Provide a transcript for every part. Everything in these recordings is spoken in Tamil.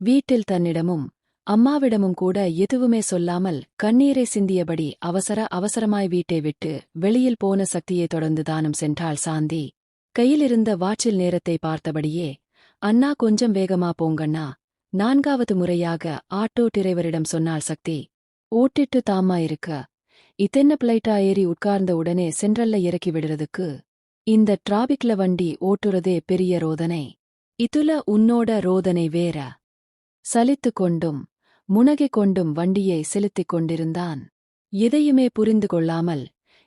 வீட்டில் தன்னிடமும் அம்மாவிடமும் கூட எதுவுமே சொல்லாமல் கண்ணீரை சிந்தியபடி அவசரமாய் வீட்டை விட்டு வெளியில் போன சக்தியை தொடர்ந்து தானும் சென்றாள் சாந்தி. கையிலிருந்த வாட்சில் நேரத்தை பார்த்தபடியே, அண்ணா கொஞ்சம் வேகமா போங்கண்ணா. 4வது முறையாக ஆட்டோ டிரைவரிடம் சொன்னாள் சக்தி. ஓட்டிட்டு தாம்மா இருக்க. இதென்ன பிளைட்டா ஏறி உட்கார்ந்த உடனே சென்ட்ரல்ல இறக்கி விடுறதுக்கு? இந்த டிராபிக்ல வண்டி ஓட்டுறதே பெரிய ரோதனை. இதுல உன்னோட ரோதனை வேற. சலித்து கொண்டும் முனகிக் கொண்டும் வண்டியை செலுத்திக் கொண்டிருந்தான். எதையுமே புரிந்து கொள்ளாமல்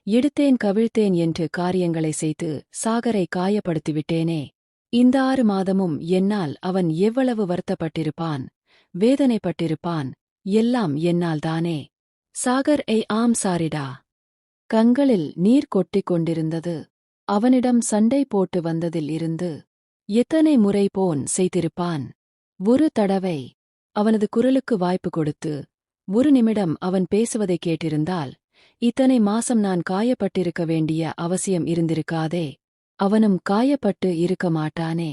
எடுத்தேன் கவிழ்த்தேன் என்று காரியங்களை செய்து சாகரை காயப்படுத்திவிட்டேனே. இந்த 6 மாதமும் என்னால் அவன் எவ்வளவு வருத்தப்பட்டிருப்பான், வேதனைப்பட்டிருப்பான். எல்லாம் என்னால் தானே. சாகர் ஆம் சாரிடா. கண்களில் நீர் கொட்டிக் கொண்டிருந்தது. அவனிடம் சண்டை போட்டு வந்ததில் இருந்து எத்தனை முறை போன் செய்திருப்பான். ஒரு தடவை அவனது குரலுக்கு வாய்ப்பு கொடுத்து 1 நிமிடம் அவன் பேசுவதை கேட்டிருந்தால் இத்தனை மாசம் நான் காயப்பட்டிருக்க வேண்டிய அவசியம் இருந்திருக்காதே. அவனும் காயப்பட்டு இருக்க மாட்டானே.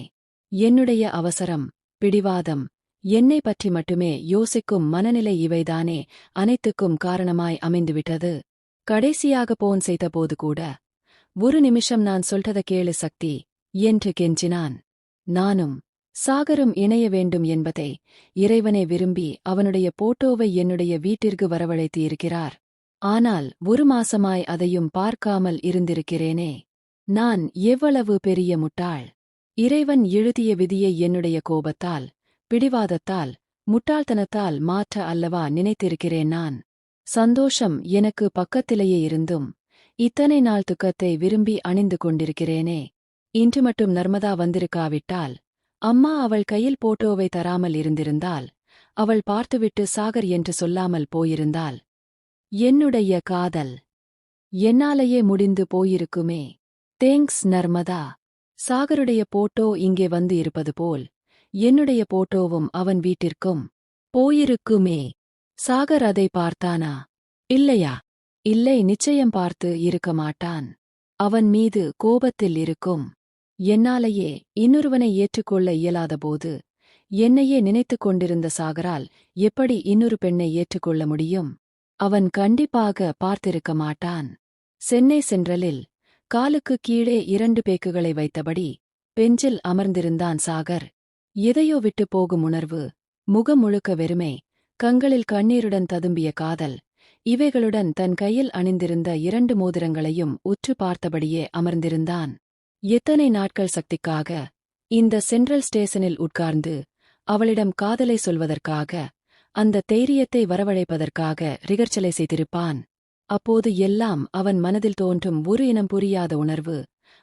என்னுடைய அவசரம், பிடிவாதம், என்னை பற்றி மட்டுமே யோசிக்கும் மனநிலை இவைதானே அனைத்துக்கும் காரணமாய் அமைந்துவிட்டது. கடைசியாக போன் செய்தபோது கூட 1 நிமிஷம் நான் சொல்றத கேளு சக்தி என்று கெஞ்சினான். நானும் சாகரும் இணைய வேண்டும் என்பதை இறைவனே விரும்பி அவனுடைய போட்டோவை என்னுடைய வீட்டிற்கு வரவழைத்து இருக்கிறார். ஆனால் 1 மாசமாய் அதையும் பார்க்காமல் இருந்திருக்கிறேனே. நான் எவ்வளவு பெரிய முட்டாள். இறைவன் எழுதிய விதியை என்னுடைய கோபத்தால், பிடிவாதத்தால், முட்டாள்தனத்தால் மாற்ற அல்லவா நினைத்திருக்கிறேன் நான். சந்தோஷம் எனக்கு பக்கத்திலேயே இருந்தும் இத்தனை நாள் துக்கத்தை விரும்பி அணிந்து கொண்டிருக்கிறேனே. இன்று மட்டும் நர்மதா வந்திருக்காவிட்டால், அம்மா அவள் கையில் போட்டோவை தராமல் இருந்திருந்தால், அவள் பார்த்துவிட்டு சாகர் என்று சொல்லாமல் போயிருந்தாள், என்னுடைய காதல் என்னாலேயே முடிந்து போயிருக்குமே. தேங்க்ஸ் நர்மதா. சாகருடைய போட்டோ இங்கே வந்து இருப்பது போல் என்னுடைய போட்டோவும் அவன் வீட்டிற்கும் போயிருக்குமே. சாகர் அதை பார்த்தானா? இல்லையா? இல்லை, நிச்சயம் பார்த்து இருக்க மாட்டான். அவன் மீது கோபத்தில் இருக்கும். என்னாலேயே இன்னொருவனை ஏற்றுக்கொள்ள இயலாதபோது என்னையே நினைத்துக் கொண்டிருந்த சாகரால் எப்படி இன்னொரு பெண்ணை ஏற்றுக்கொள்ள முடியும்? அவன் கண்டிப்பாக பார்த்திருக்க மாட்டான். சென்னை சென்ட்ரலில் காலுக்கு கீழே 2 பேக்குகளை வைத்தபடி பெஞ்சில் அமர்ந்திருந்தான் சாகர். எதையோ விட்டு போகும் உணர்வு, முகம் முழுக்க வெறுமை, கண்களில் கண்ணீருடன் ததும்பிய காதல், இவைகளுடன் தன் கையில் அணிந்திருந்த 2 மோதிரங்களையும் உற்று பார்த்தபடியே அமர்ந்திருந்தான். எத்தனை நாட்கள் சக்திக்காக இந்த சென்ட்ரல் ஸ்டேஷனில் உட்கார்ந்து அவளிடம் காதலை சொல்வதற்காக, அந்த தைரியத்தை வரவழைப்பதற்காக ரிகர்ச்சலை செய்திருப்பான். அப்போது எல்லாம் அவன் மனதில் தோன்றும் ஒரு இனம் புரியாத உணர்வு,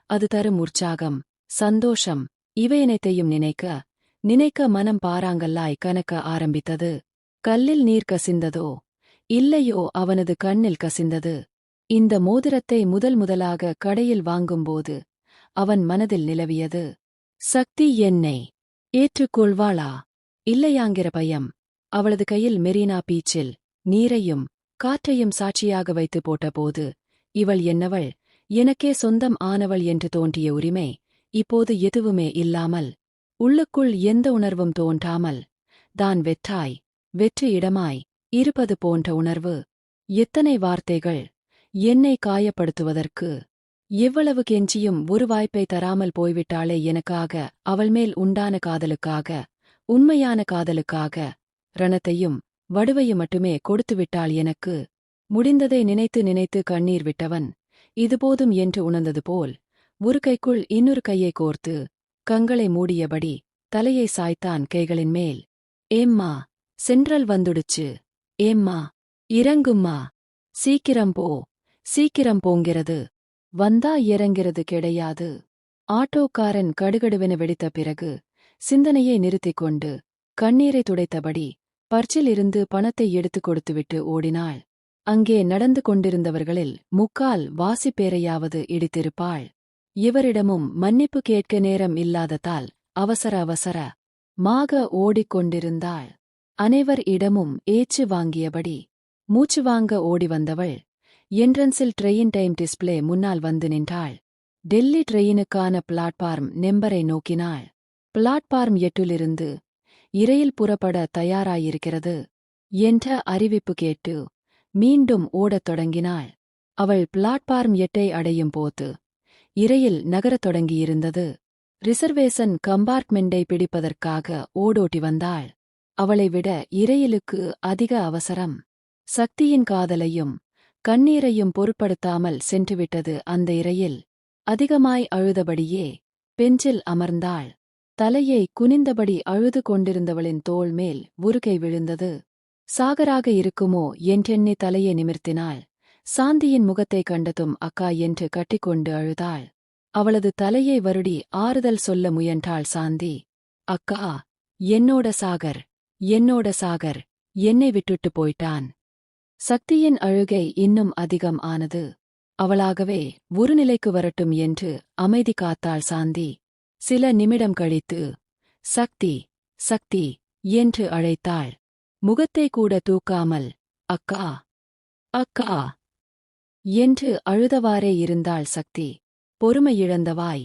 அது தரும் உற்சாகம், சந்தோஷம், இவையனைத்தையும் நினைக்க மனம் பாறாங்கல்லாய் கனக்க ஆரம்பித்தது. கல்லில் நீர் கசிந்ததோ இல்லையோ அவனது கண்ணில் கசிந்தது. இந்த மோதிரத்தை முதலாக கடையில் வாங்கும்போது அவன் மனதில் நிலவியது, சக்தி என்னை ஏற்றுக்கொள்வாளா இல்லையாங்கிற பயம். அவளது கையில் மெரினா பீச்சில் நீரையும் காற்றையும் சாட்சியாக வைத்து போட்டபோது இவள் என்னவள், எனக்கே சொந்தம் ஆனவள் என்று தோன்றிய உரிமை இப்போது எதுவுமே இல்லாமல், உள்ளுக்குள் எந்த உணர்வும் தோன்றாமல், தான் வெற்று இடமாய் இருப்பது போன்ற உணர்வு. எத்தனை வார்த்தைகள் என்னை காயப்படுத்துவதற்கு! எவ்வளவு கெஞ்சியும் ஒரு வாய்ப்பை தராமல் போய்விட்டாளே எனக்காக, அவள் மேல் உண்டான காதலுக்காக, உண்மையான காதலுக்காக. ரணத்தையும் வடுவையும் மட்டுமே கொடுத்துவிட்டாள் எனக்கு. முடிந்ததை நினைத்து கண்ணீர் விட்டவன் இதுபோதும் என்று உணர்ந்தது போல் ஒரு கைக்குள் இன்னொரு கையை கோர்த்து கண்களை மூடியபடி தலையை சாய்த்தான் கைகளின் மேல். ஏம்மா, சென்ட்ரல் வந்துடுச்சு. ஏம்மா, இறங்கும்மா. சீக்கிரம் போ. சீக்கிரம் போங்கிறது. வந்தா இறங்கிறது கிடையாது. ஆட்டோக்காரன் கடுகடுவென வெடித்த பிறகு சிந்தனையை நிறுத்திக் கொண்டு கண்ணீரை துடைத்தபடி பர்ச்சில் இருந்து பணத்தை எடுத்துக் கொடுத்துவிட்டு ஓடினாள். அங்கே நடந்து கொண்டிருந்தவர்களில் 3/4 வாசிப்பேரையாவது இடித்திருப்பாள். இவரிடமும் மன்னிப்பு கேட்க நேரம் இல்லாததால் அவசரமாக ஓடிக்கொண்டிருந்தாள். அனைவர் இடமும் ஏச்சு வாங்கியபடி மூச்சு வாங்க ஓடி வந்தவள் என்ட்ரன்ஸில் ட்ரெயின் டைம் டிஸ்பிளே முன்னால் வந்து நின்றாள். டெல்லி ட்ரெயினுக்கான பிளாட்பார்ம் நம்பரை நோக்கினாள். பிளாட்பார்ம் 8லிருந்து இரயில் புறப்பட தயாராயிருக்கிறது என்ற அறிவிப்பு கேட்டு மீண்டும் ஓடத் தொடங்கினாள். அவள் பிளாட்பார்ம் 8 அடையும் போது இரயில் நகரத் தொடங்கியிருந்தது. ரிசர்வேஷன் கம்பார்ட்மெண்டை பிடிப்பதற்காக ஓடோட்டி வந்தாள். அவளை விட இரயிலுக்கு அதிக அவசரம். சக்தியின் காதலையும் கண்ணீரையும் பொருட்படுத்தாமல் சென்றுவிட்டது அந்த இரயில். அதிகமாய் அழுதபடியே பெஞ்சில் அமர்ந்தாள். தலையை குனிந்தபடி அழுது கொண்டிருந்தவளின் தோள் மேல் உருகை விழுந்தது. சாகராக இருக்குமோ என்றெண்ணி தலையை நிமிர்த்தினாள். சாந்தியின் முகத்தைக் கண்டதும் அக்கா என்று கட்டிக்கொண்டு அழுதாள். அவளது தலையை வருடி ஆறுதல் சொல்ல முயன்றாள் சாந்தி. அக்கா, என்னோட சாகர், என்னோட சாகர் என்னை விட்டுட்டு போயிட்டான். சக்தியின் அழுகை இன்னும் அதிகம் ஆனது. அவளாகவே ஒரு நிலைக்கு வரட்டும் என்று அமைதி காத்தாள் சாந்தி. சில நிமிடம் கழித்து சக்தி, சக்தி என்று அழைத்தாள். முகத்தை கூட தூக்காமல் அக்கா, அக்கா என்று அழுதவாறே இருந்தாள் சக்தி. பொறுமையிழந்தவாய்,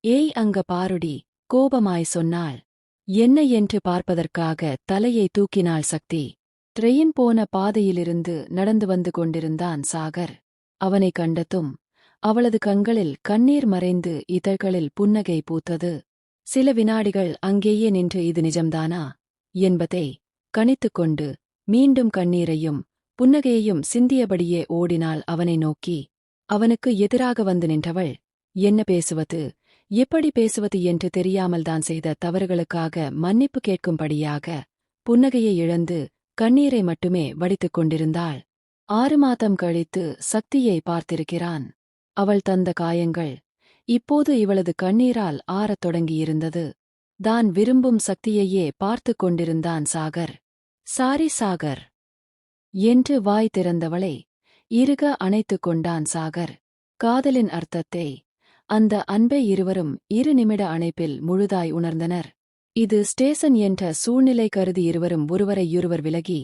ஏய் அங்க பாருடி, கோபமாய் சொன்னாள். என்ன என்று பார்ப்பதற்காக தலையை தூக்கினாள் சக்தி. ட்ரெயின் போன பாதையிலிருந்து நடந்து வந்து கொண்டிருந்தான் சாகர். அவனை கண்டதும் அவளது கண்களில் கண்ணீர் மறைந்து இதழ்களில் புன்னகை பூத்தது. சில வினாடிகள் அங்கேயே நின்று இது நிஜம்தானா என்பதை கணித்துக்கொண்டு மீண்டும் கண்ணீரையும் புன்னகையையும் சிந்தியபடியே ஓடினாள் அவனை நோக்கி. அவனுக்கு எதிராக வந்து நின்றவள் என்ன பேசுவது, எப்படி பேசுவது என்று தெரியாமல்தான் செய்த தவறுகளுக்காக மன்னிப்பு கேட்கும்படியாக புன்னகையை இழந்து கண்ணீரை மட்டுமே வடித்துக் கொண்டிருந்தாள். 6 மாதம் கழித்து சக்தியை பார்த்திருக்கிறான். அவள் தந்த காயங்கள் இப்போது இவளது கண்ணீரால் ஆறத் தொடங்கியிருந்தது. தான் விரும்பும் சக்தியையே பார்த்து கொண்டிருந்தான் சாகர். சாரி சாகர் என்று வாய் திறந்தவளை இறுக அணைத்துக் கொண்டான் சாகர். காதலின் அர்த்தத்தை, அந்த அன்பை இருவரும் 2 நிமிட அணைப்பில் முழுதாய் உணர்ந்தனர். இது ஸ்டேஷன் என்ற சூழ்நிலை கருதி இருவரும் ஒருவரையொருவர் விலகி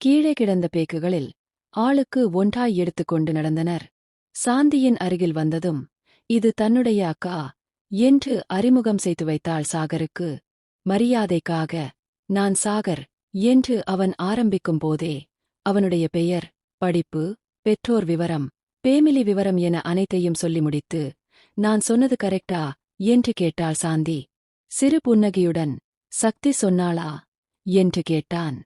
கீழே கிடந்த பேக்குகளில் ஆளுக்கு ஒன்றாய் எடுத்துக்கொண்டு நடந்தனர். சாந்தியின் அருகில் வந்ததும் இது தன்னுடைய அக்கா என்று அறிமுகம் செய்து வைத்தாள் சாகருக்கு. மரியாதைக்காக நான் சாகர் என்று அவன் ஆரம்பிக்கும் போதே அவனுடைய பெயர், படிப்பு, பெற்றோர் விவரம், பேமிலி விவரம் என அனைத்தையும் சொல்லி முடித்து, நான் சொன்னது கரெக்டா என்று கேட்டாள் சாந்தி. சிறு புன்னகையுடன் சக்தி சொன்னாளா என்று கேட்டான்.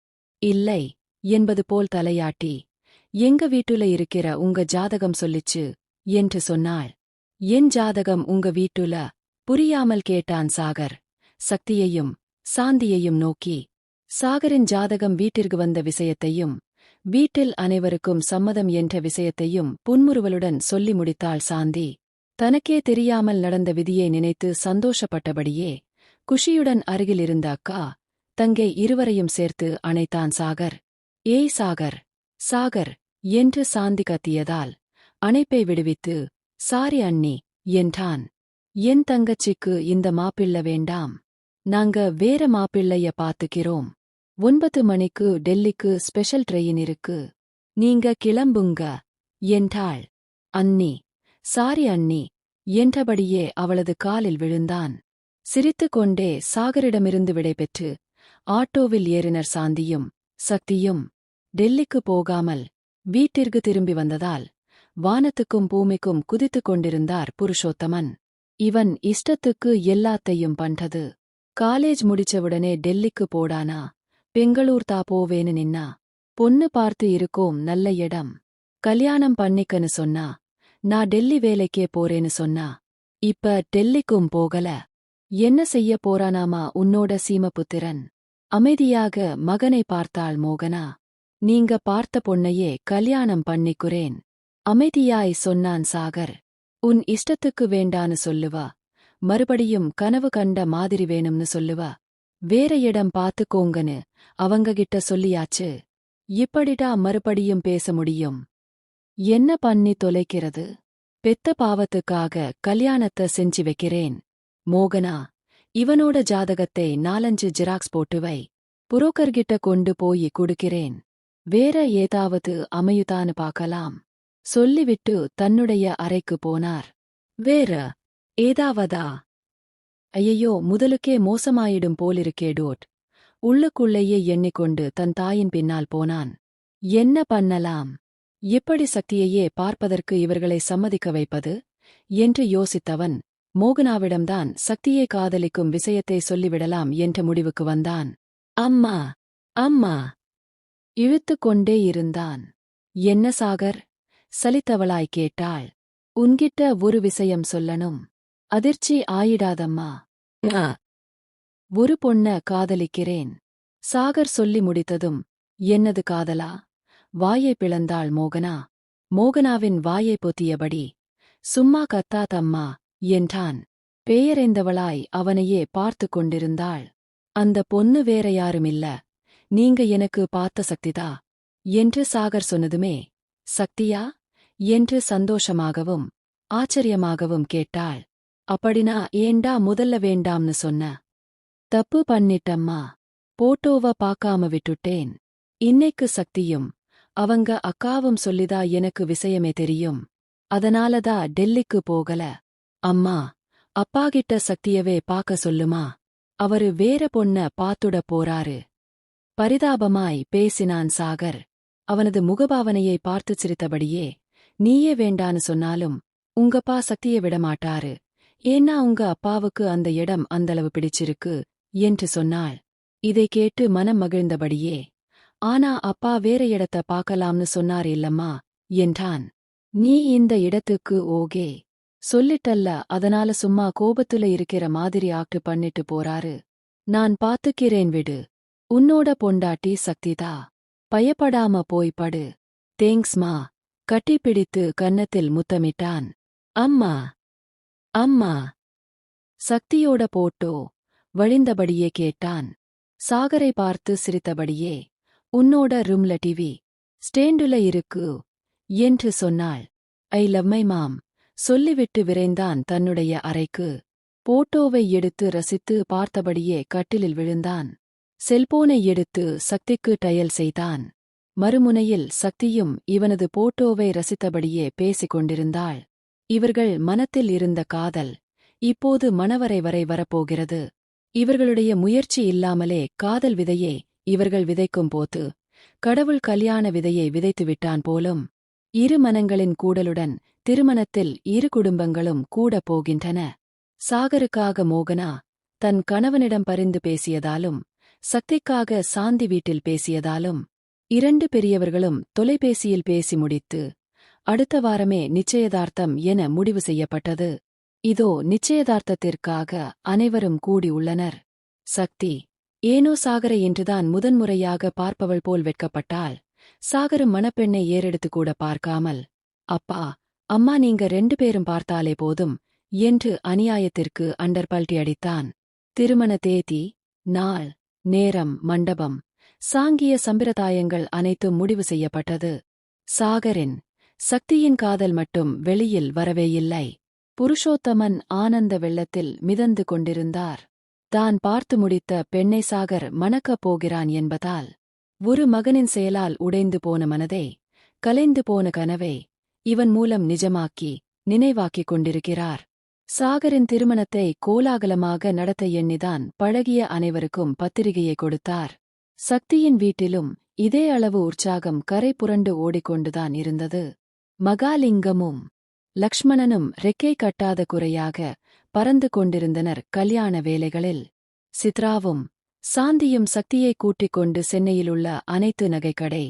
இல்லை என்பது போல் தலையாட்டி, எங்க வீட்டுல இருக்கிற உங்க ஜாதகம் சொல்லிச்சு என்று சொன்னாள். என் ஜாதகம் உங்க வீட்டுல? புரியாமல் கேட்டான் சாகர் சக்தியையும் சாந்தியையும் நோக்கி. சாகரின் ஜாதகம் வீட்டிற்கு வந்த விஷயத்தையும் வீட்டில் அனைவருக்கும் சம்மதம் என்ற விஷயத்தையும் புன்முறுவலுடன் சொல்லி முடித்தாள் சாந்தி. தனக்கே தெரியாமல் நடந்த விதியை நினைத்து சந்தோஷப்பட்டபடியே குஷியுடன் அருகில் இருந்த அக்கா தங்கை இருவரையும் சேர்த்து அணைத்தான் சாகர். ஏய் சாகர், சாகர் என்று சாந்தி கத்தியதால் அணைப்பை விடுவித்து சாரி அண்ணி என்றான். என் தங்கச்சிக்கு இந்த மாப்பிள்ள வேண்டாம், நாங்க வேற மாப்பிள்ளைய பாத்துக்கிறோம். 9 மணிக்கு டெல்லிக்கு ஸ்பெஷல் ட்ரெயின் இருக்கு, நீங்க கிளம்புங்க என்றாள். அண்ணி, சாரி அண்ணி என்றபடியே அவளது காலில் விழுந்தான். சிரித்துக்கொண்டே சாகரிடமிருந்து விடைபெற்று ஆட்டோவில் ஏறினர் சாந்தியும் சக்தியும். டெல்லிக்கு போகாமல் வீட்டிற்கு திரும்பி வந்ததால் வானத்துக்கும் பூமிக்கும் குதித்துக் கொண்டிருந்தார் புருஷோத்தமன். இவன் இஷ்டத்துக்கு எல்லாத்தையும் பண்றது. காலேஜ் முடிச்சவுடனே டெல்லிக்கு போடானா, பெங்களூர் தா போவேன்னு நின்னா, பொண்ணு பார்த்து இருக்கோம் நல்ல இடம், கல்யாணம் பண்ணிக்கன்னு சொன்னா, நான் டெல்லி வேலைக்கே போறேன்னு சொன்னா, இப்ப டெல்லிக்கும் போகல. என்ன செய்ய போறானாமா உன்னோட சீமபுத்திரன்? அமைதியாக மகனை பார்த்தாள் மோகனா. நீங்க பார்த்த பொண்ணையே கல்யாணம் பண்ணிக்குறேன் அமைதியாய் சொன்னான் சாகர். உன் இஷ்டத்துக்கு வேண்டான்னு சொல்லுவா, மறுபடியும் கனவு கண்ட மாதிரி வேணும்னு சொல்லுவா, வேற இடம் பாத்துக்கோங்கன்னு அவங்ககிட்ட சொல்லியாச்சு. இப்படிடா மறுபடியும் பேச முடியும்? என்ன பண்ணி தொலைக்கிறது? பெத்த பாவத்துக்காக கல்யாணத்தை செஞ்சு வைக்கிறேன். மோகனா, இவனோட ஜாதகத்தை 4-5 ஜெராக்ஸ் போட்டு வை, புரோக்கர்கிட்ட கொண்டு போய் குடுக்கிறேன். வேற ஏதாவது அமையுதான்னு பார்க்கலாம் சொல்லிவிட்டு தன்னுடைய அறைக்கு போனார். வேற ஏதாவதா? ஐயையோ, முதலுக்கே மோசமாயிடும் போலிருக்கே டோட். உள்ளுக்குள்ளேயே எண்ணிக்கொண்டு தன் தாயின் பின்னால் போனான். என்ன பண்ணலாம்? எப்படி சக்தியையே பார்ப்பதற்கு இவர்களை சம்மதிக்க வைப்பது என்று யோசித்தவன் மோகனாவிடம்தான் சக்தியை காதலிக்கும் விஷயத்தை சொல்லிவிடலாம் என்ற முடிவுக்கு வந்தான். அம்மா அம்மா இழுத்துக் கொண்டே இருந்தான். என்ன சாகர்? சலித்தவளாய் கேட்டாள். உன்கிட்ட ஒரு விஷயம் சொல்லணும். அதிர்ச்சி ஆயிடாதம்மா. ஒரு பொண்ண காதலிக்கிறேன். சாகர் சொல்லி முடித்ததும் என்னது காதலா? வாயை பிளந்தாள் மோகனா. மோகனாவின் வாயை பொத்தியபடி சும்மா கத்தாதம்மா என்றான். பெயரெந்தவளாய் அவனையே பார்த்து கொண்டிருந்தாள். அந்த பொண்ணு வேற யாருமில்ல, நீங்க எனக்கு பார்த்த சக்திதா என்று சாகர் சொன்னதுமே சக்தியா என்று சந்தோஷமாகவும் ஆச்சரியமாகவும் கேட்டாள். அப்படினா ஏண்டா முதல்ல வேண்டாம்னு சொன்ன? தப்பு பண்ணிட்டம்மா. போட்டோவ பார்க்காம விட்டுட்டேன். இன்னைக்கு சக்தியும் அவங்க அக்காவும் சொல்லிதா எனக்கு விஷயமே தெரியும். அதனாலதா டெல்லிக்கு போகல. அம்மா அப்பாகிட்ட சக்தியவே பார்க்க சொல்லுமா. அவரு வேற பொண்ண பாத்துட போறாரு. பரிதாபமாய் பேசினான் சாகர். அவனது முகபாவனையை பார்த்து சிரித்தபடியே நீயே வேண்டான்னு சொன்னாலும் உங்கப்பா சக்தியை விடமாட்டாரு. ஏன்னா உங்க அப்பாவுக்கு அந்த இடம் அந்தளவு பிடிச்சிருக்கு என்று சொன்னாள். இதை கேட்டு மனம் மகிழ்ந்தபடியே ஆனா அப்பா வேற இடத்த பார்க்கலாம்னு சொன்னார் இல்லம்மா என்றான். நீ இந்த இடத்துக்கு ஓகே சொல்லிட்டல்ல, அதனால சும்மா கோபத்துல இருக்கிற மாதிரி ஆக்ட் பண்ணிட்டு போறாரு. நான் பாத்துக்கிறேன் விடு. உன்னோட பொண்டாட்டி சக்திதா. பயப்படாம போய் படு. தேங்க்ஸ்மா. கட்டிப்பிடித்து கன்னத்தில் முத்தமிட்டான். அம்மா அம்மா சக்தியோட போட்டோ வழிந்தபடியே கேட்டான். சாகரை பார்த்து சிரித்தபடியே உன்னோட ரூம்ல டிவி ஸ்டேண்டுல இருக்கு என்று சொன்னாள். ஐ லவ் மை மாம் சொல்லிவிட்டு விரைந்தான் தன்னுடைய அறைக்கு. போட்டோவை எடுத்து ரசித்து பார்த்தபடியே கட்டிலில் விழுந்தான். செல்போனை எடுத்து சக்திக்கு டயல் செய்தான். மறுமுனையில் சக்தியும் இவனது போட்டோவை ரசித்தபடியே பேசிக் கொண்டிருந்தாள். இவர்கள் மனத்தில் இருந்த காதல் இப்போது மணவரை வரை வரப்போகிறது. இவர்களுடைய முயற்சி இல்லாமலே காதல் விதையை இவர்கள் விதைக்கும் போது கடவுள் கல்யாண விதையை விதைத்துவிட்டான் போலும். இரு மனங்களின் கூடலுடன் திருமணத்தில் இரு குடும்பங்களும் கூட போகின்றன. சாகருக்காக மோகனா தன் கணவனிடம் பரிந்து பேசியதாலும் சக்திக்காக சாந்தி வீட்டில் பேசியதாலும் இரண்டு பெரியவர்களும் தொலைபேசியில் பேசி முடித்து அடுத்த வாரமே நிச்சயதார்த்தம் என முடிவு செய்யப்பட்டது. இதோ நிச்சயதார்த்தத்திற்காக அனைவரும் கூடி உள்ளனர். சக்தி ஏனோ சாகரை என்றுதான் முதன்முறையாக பார்ப்பவள் போல் வெட்கப்பட்டாள். சாகரும் மணப்பெண்ணை ஏறெடுத்து கூட பார்க்காமல் அப்பா அம்மா நீங்க 2 பேரும் பார்த்தாலே போதும் என்று அநியாயத்திற்கு அண்டர்பல்ட்டி அடித்தான். திருமண தேதி, நாள், நேரம், மண்டபம், சாங்கிய சம்பிரதாயங்கள் அனைத்தும் முடிவு செய்யப்பட்டது. சாகரின் சக்தியின் காதல் மட்டும் வெளியில் வரவேயில்லை. புருஷோத்தமன் ஆனந்த வெள்ளத்தில் மிதந்து கொண்டிருந்தார். தான் பார்த்து முடித்த பெண்ணை சாகர் மணக்கப் போகிறான் என்பதால் ஒரு மகனின் செயலால் உடைந்து போன மனதை, கலைந்து போன கனவை இவன் மூலம் நிஜமாக்கி நினைவாக்கிக் கொண்டிருக்கிறார். சாகரின் திருமணத்தை கோலாகலமாக நடத்த எண்ணிதான் பழகிய அனைவருக்கும் பத்திரிகையை கொடுத்தார். சக்தியின் வீட்டிலும் இதே அளவு உற்சாகம் கரை புரண்டு ஓடிக்கொண்டுதான் இருந்தது. மகாலிங்கமும் லக்ஷ்மணனும் ரெக்கை கட்டாத குறையாக பறந்து கொண்டிருந்தனர் கல்யாண வேலைகளில். சித்ராவும் சாந்தியும் சக்தியை கூட்டிக் கொண்டு சென்னையிலுள்ள அனைத்து நகைக்கடை,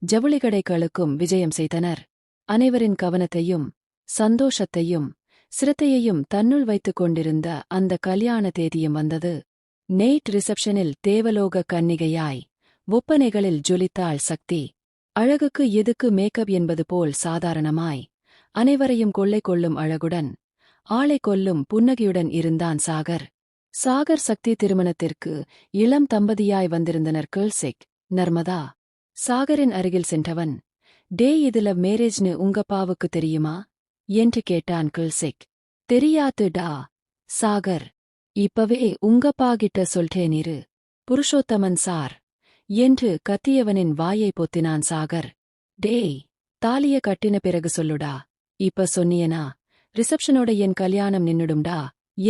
ஜவுளிக்கடைகளுக்கும் விஜயம் செய்தனர். அனைவரின் கவனத்தையும் சந்தோஷத்தையும் சிரத்தையையும் தன்னுள் வைத்துக் கொண்டிருந்த அந்த கல்யாண தேதியும் வந்தது. நெய்ட் ரிசப்ஷனில் தேவலோக கன்னிகையாய் ஒப்பனைகளில் ஜொலித்தாள் சக்தி. அழகுக்கு எதுக்கு மேக்கப் என்பது போல் சாதாரணமாய் அனைவரையும் கொள்ளை கொள்ளும் அழகுடன் ஆளை கொல்லும் புன்னகையுடன் இருந்தான் சாகர். சாகர் சக்தி திருமணத்திற்கு இளம் தம்பதியாய் வந்திருந்தனர் கௌசிக், நர்மதா. சாகரின் அருகில் சென்றவன், டே இதுல மேரேஜ்னு உங்கப்பாவுக்கு தெரியுமா என்று கேட்டான் கௌசிக். தெரியாதுடா சாகர். இப்பவே உங்கப்பாகிட்ட சொல்றேன் இரு. புருஷோத்தமன் சார் என்று கத்தியவனின் வாயை பொத்தினான் சாகர். டேய் தாலிய கட்டின பிறகு சொல்லுடா. இப்ப சொன்னியனா ரிசப்ஷனோட என் கல்யாணம் நின்னுடும்டா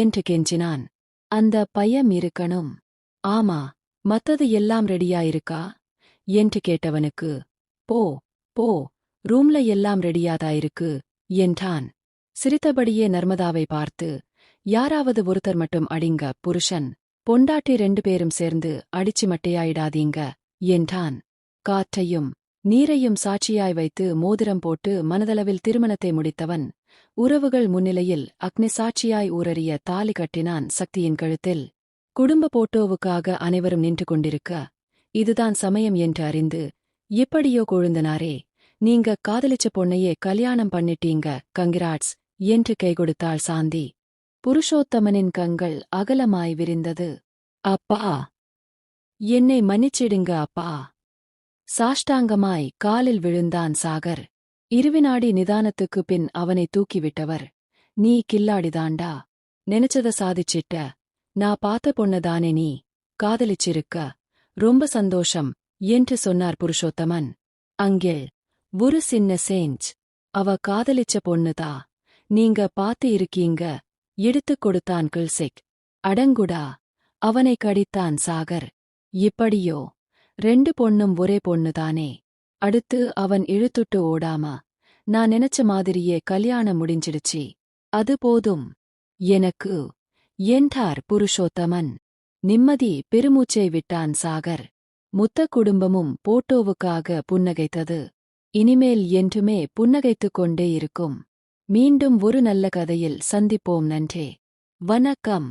என்று கெஞ்சினான். அந்த பயம் இருக்கணும். ஆமா மத்தது எல்லாம் ரெடியாயிருக்கா என்று கேட்டவனுக்கு, போ போ, ரூம்ல எல்லாம் ரெடியாதாயிருக்கு என்றான். சிரித்தபடியே நர்மதாவை பார்த்து, யாராவது ஒருத்தர் மட்டும் அடிங்க, புருஷன் பொண்டாட்டி 2 பேரும் சேர்ந்து அடிச்சு மட்டையாயிடாதீங்க என்றான். காற்றையும் நீரையும் சாட்சியாய் வைத்து மோதிரம் போட்டு மனதளவில் திருமணத்தை முடித்தவன், உறவுகள் முன்னிலையில் அக்னி சாட்சியாய் ஊரறிய தாலி கட்டினான் சக்தியின் கழுத்தில். குடும்ப போட்டோவுக்காக அனைவரும் நின்று கொண்டிருக்க, இதுதான் சமயம் என்று அறிந்து, எப்படியோ கொழுந்தனாரே, நீங்க காதலிச்ச பொண்ணையே கல்யாணம் பண்ணிட்டீங்க, கங்கிராட்ஸ் என்று கைகொடுத்தாள் சாந்தி. புருஷோத்தமனின் கண்கள் அகலமாய் விரிந்தது. அப்பா, என்னை மன்னிச்சிடுங்க அப்பா. சாஷ்டாங்கமாய் காலில் விழுந்தான் சாகர். 2 வினாடி நிதானத்துக்குப் பின் அவனை தூக்கிவிட்டவர், நீ கில்லாடிதாண்டா, நினைச்சத சாதிச்சிட்ட, நான் பார்த்த பொண்ணதானே நீ காதலிச்சிருக்க, ரொம்ப சந்தோஷம் என்று சொன்னார் புருஷோத்தமன். அங்கே ஒரு சின்ன சேஞ்ச், அவ காதலிச்ச பொண்ணுதா, நீங்க பாத்து இருக்கீங்க, எடுத்துக் கொடுத்தான் கில்சிக். அடங்குடா, அவனை கடித்தான் சாகர். இப்படியோ 2 பொண்ணும் ஒரே பொண்ணுதானே. அடுத்து அவன் இழுத்துட்டு ஓடாமா, நான் நினைச்ச மாதிரியே கல்யாணம் முடிஞ்சிடுச்சு, அது போதும் எனக்கு என்றார் புருஷோத்தமன். நிம்மதி பெருமூச்சை விட்டான் சாகர். மொத்த குடும்பமும் போட்டோவுக்காக புன்னகைத்தது. இனிமேல் என்றுமே புன்னகைத்துக் கொண்டே இருக்கும். மீண்டும் ஒரு நல்ல கதையில் சந்திப்போம். நன்றே, வணக்கம்.